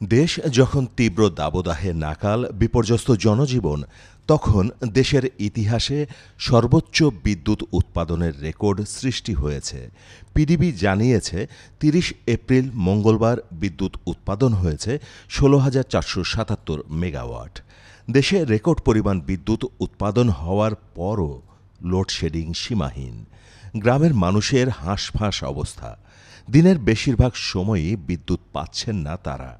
দেশ যখন তীব্র দাবদাহে নাকাল, বিপর্যস্ত জনজীবন, তখন দেশের ইতিহাসে সর্বোচ্চ বিদ্যুৎ উৎপাদনের রেকর্ড সৃষ্টি হয়েছে। পিডিবি জানিয়েছে ৩০ এপ্রিল মঙ্গলবার বিদ্যুৎ উৎপাদন হয়েছে ১৬,৪৭৭ মেগাওয়াট। দেশে রেকর্ড পরিমাণ বিদ্যুৎ উৎপাদন হওয়ার পরও লোডশেডিং সীমাহীন। গ্রামের মানুষের হাঁসফাঁস অবস্থা। দিনের বেশিরভাগ সময়ই বিদ্যুৎ পাচ্ছেন না তারা।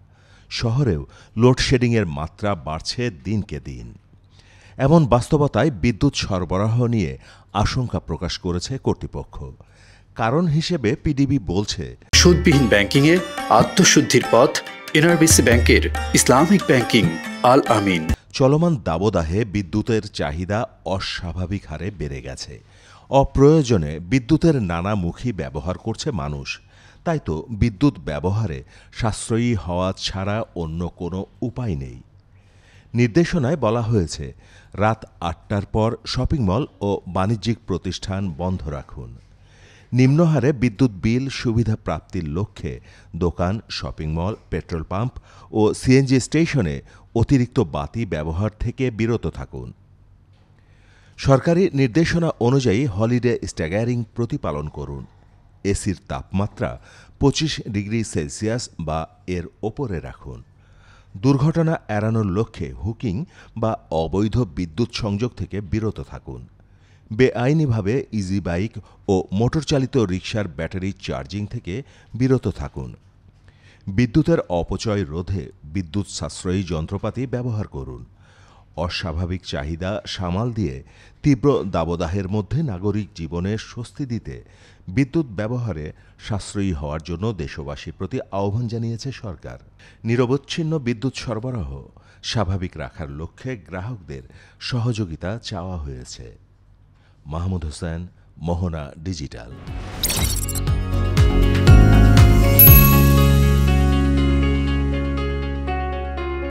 শহরেও লোডশেডিংয়ের মাত্রা বাড়ছে দিনকে দিন। এমন বাস্তবতায় বিদ্যুৎ সরবরাহ নিয়ে আশঙ্কা প্রকাশ করেছে কর্তৃপক্ষ। কারণ হিসেবে পিডিবি বলছে, সুদবিহীন ব্যাংকিংয়ে আত্মশুদ্ধির পথ এনআরবিসি ব্যাংকের ইসলামিক ব্যাংকিং আল আমিন। চলমান দাবদাহে বিদ্যুতের চাহিদা অস্বাভাবিক হারে বেড়ে গেছে। অপ্রয়োজনে বিদ্যুতের নানামুখী ব্যবহার করছে মানুষ। তাই তো বিদ্যুৎ ব্যবহারে সাশ্রয়ী হওয়া ছাড়া অন্য কোনো উপায় নেই। নির্দেশনায় বলা হয়েছে, রাত ৮টার পর শপিং মল ও বাণিজ্যিক প্রতিষ্ঠান বন্ধ রাখুন। নিম্নহারে বিদ্যুৎ বিল সুবিধা প্রাপ্তির লক্ষ্যে দোকান, শপিং মল, পেট্রোল পাম্প ও সিএনজি স্টেশনে অতিরিক্ত বাতি ব্যবহার থেকে বিরত থাকুন। সরকারি নির্দেশনা অনুযায়ী হলিডে স্ট্যাগারিং প্রতিপালন করুন। এসির তাপমাত্রা ২৫ ডিগ্রি সেলসিয়াস বা এর ওপরে রাখুন। দুর্ঘটনা এড়ানোর লক্ষ্যে হুকিং বা অবৈধ বিদ্যুৎ সংযোগ থেকে বিরত থাকুন। বেআইনিভাবে ইজি বাইক ও মোটরচালিত রিকশার ব্যাটারি চার্জিং থেকে বিরত থাকুন। বিদ্যুতের অপচয় রোধে বিদ্যুৎ সাশ্রয়ী যন্ত্রপাতি ব্যবহার করুন। অস্বাভাবিক চাহিদা সামাল দিয়ে তীব্র দাবদাহের মধ্যে নাগরিক জীবনে স্বস্তি দিতে বিদ্যুৎ ব্যবহারে সাশ্রয়ী হওয়ার জন্য দেশবাসীর প্রতি আহ্বান জানিয়েছে সরকার। নিরবচ্ছিন্ন বিদ্যুৎ সরবরাহ স্বাভাবিক রাখার লক্ষ্যে গ্রাহকদের সহযোগিতা চাওয়া হয়েছে। মাহমুদ হোসেন, মোহনা ডিজিটাল।